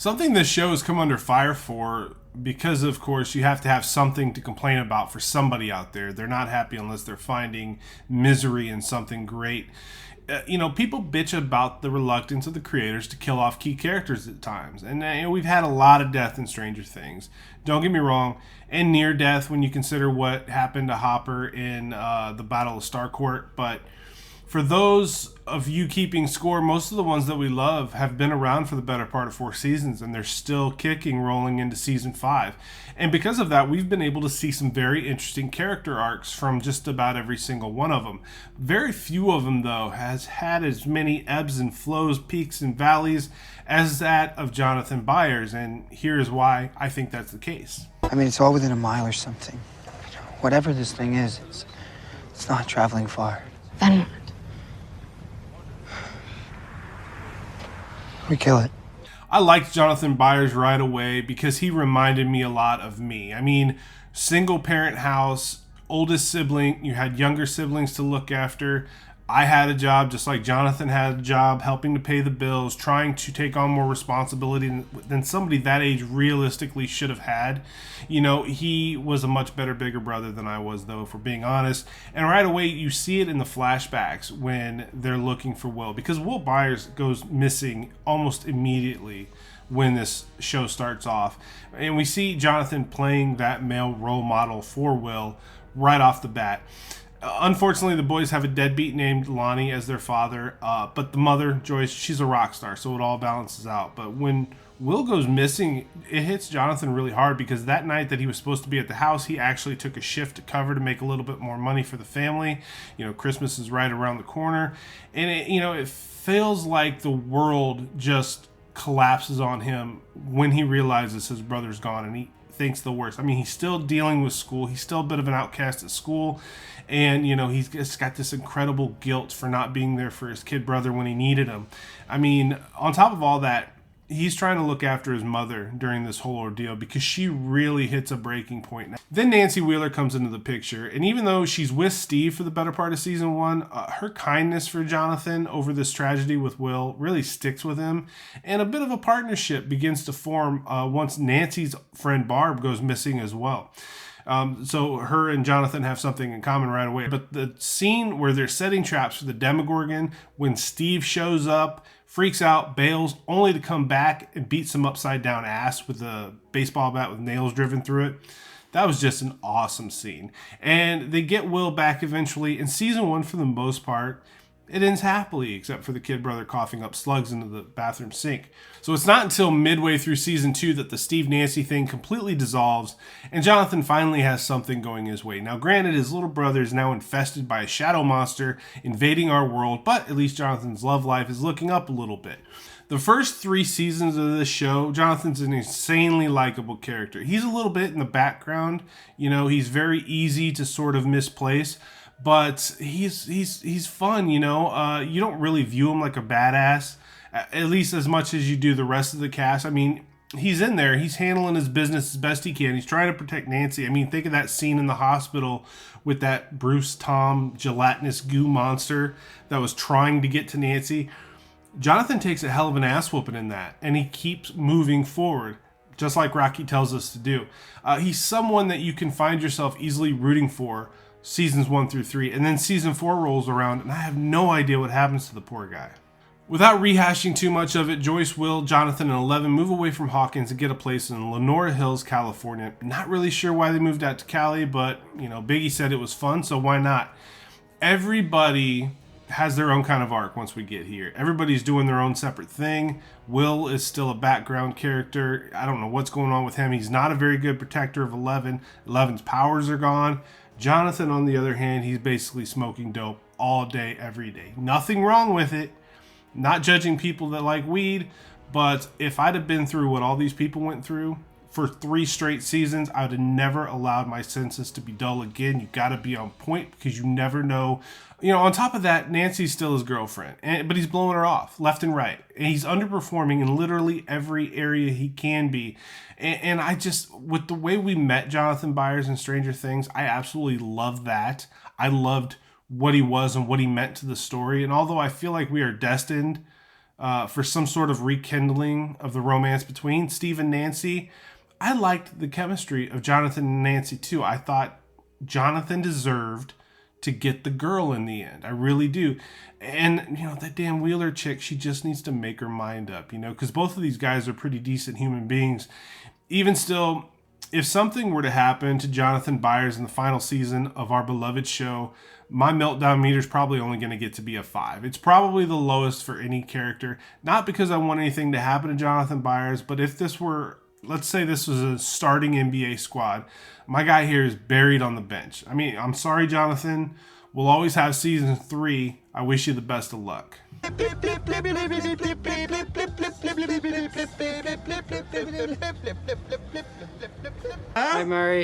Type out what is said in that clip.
Something this show has come under fire for because, of course, you have to have something to complain about for somebody out there. They're not happy unless they're finding misery in something great. People bitch about the reluctance of the creators to kill off key characters at times. And we've had a lot of death in Stranger Things. Don't get me wrong. And near death when you consider what happened to Hopper in the Battle of Starcourt. But for those of you keeping score, most of the ones that we love have been around for the better part of 4 seasons, and they're still kicking, rolling into season 5. And because of that, we've been able to see some very interesting character arcs from just about every single one of them. Very few of them, though, has had as many ebbs and flows, peaks and valleys as that of Jonathan Byers, and here's why I think that's the case. I mean, it's all within a mile or something. Whatever this thing is, it's not traveling far. Then what? We kill it. I liked Jonathan Byers right away because he reminded me a lot of me. I mean, single parent house, oldest sibling, you had younger siblings to look after. I had a job just like Jonathan had a job, helping to pay the bills, trying to take on more responsibility than somebody that age realistically should have had. He was a much better, bigger brother than I was, though, if we're being honest. And right away, you see it in the flashbacks when they're looking for Will, because Will Byers goes missing almost immediately when this show starts off. And we see Jonathan playing that male role model for Will right off the bat. Unfortunately, the boys have a deadbeat named Lonnie as their father, but the mother, Joyce, she's a rock star, so it all balances out. But when Will goes missing, it hits Jonathan really hard because that night that he was supposed to be at the house, he actually took a shift to cover to make a little bit more money for the family. Christmas is right around the corner, and it feels like the world just collapses on him when he realizes his brother's gone, and he thinks the worst. I mean, he's still dealing with school. He's still a bit of an outcast at school. And, he's just got this incredible guilt for not being there for his kid brother when he needed him. I mean, on top of all that, he's trying to look after his mother during this whole ordeal because she really hits a breaking point. Then Nancy Wheeler comes into the picture, and even though she's with Steve for the better part of season 1, her kindness for Jonathan over this tragedy with Will really sticks with him, and a bit of a partnership begins to form once Nancy's friend Barb goes missing as well. So her and Jonathan have something in common right away. But the scene where they're setting traps for the Demogorgon, when Steve shows up, freaks out, bails, only to come back and beat some upside down ass with a baseball bat with nails driven through it. That was just an awesome scene. And they get Will back eventually. In season 1, for the most part, it ends happily, except for the kid brother coughing up slugs into the bathroom sink. So it's not until midway through season 2 that the Steve-Nancy thing completely dissolves, and Jonathan finally has something going his way. Now, granted, his little brother is now infested by a shadow monster invading our world, but at least Jonathan's love life is looking up a little bit. The first 3 seasons of this show, Jonathan's an insanely likable character. He's a little bit in the background. He's very easy to sort of misplace. But he's fun, you don't really view him like a badass, at least as much as you do the rest of the cast. I mean, he's in there. He's handling his business as best he can. He's trying to protect Nancy. I mean, think of that scene in the hospital with that Bruce Tom gelatinous goo monster that was trying to get to Nancy. Jonathan takes a hell of an ass whooping in that, and he keeps moving forward, just like Rocky tells us to do. He's someone that you can find yourself easily rooting for seasons 1 through 3, and then season 4 rolls around, and I have no idea what happens to the poor guy. Without rehashing too much of it, Joyce, Will, Jonathan, and Eleven move away from Hawkins and get a place in Lenora Hills, California. Not really sure why they moved out to Cali, but, Biggie said it was fun, so why not? Everybody has their own kind of arc once we get here. Everybody's doing their own separate thing. Will is still a background character. I don't know what's going on with him. He's not a very good protector of Eleven. Eleven's powers are gone. Jonathan, on the other hand, he's basically smoking dope all day, every day. Nothing wrong with it. Not judging people that like weed, but if I'd have been through what all these people went through for 3 straight seasons, I would have never allowed my senses to be dull again. You got to be on point because you never know. On top of that, Nancy's still his girlfriend, but he's blowing her off left and right. And he's underperforming in literally every area he can be. And I just, with the way we met Jonathan Byers in Stranger Things, I absolutely love that. I loved what he was and what he meant to the story. And although I feel like we are destined for some sort of rekindling of the romance between Steve and Nancy. I liked the chemistry of Jonathan and Nancy too. I thought Jonathan deserved to get the girl in the end. I really do. And, that damn Wheeler chick, she just needs to make her mind up, because both of these guys are pretty decent human beings. Even still, if something were to happen to Jonathan Byers in the final season of our beloved show, my meltdown meter is probably only going to get to be a 5. It's probably the lowest for any character. Not because I want anything to happen to Jonathan Byers, but if this were, let's say this was a starting NBA squad, my guy here is buried on the bench. I mean, I'm sorry, Jonathan. We'll always have season 3. I wish you the best of luck. Hi, Murray.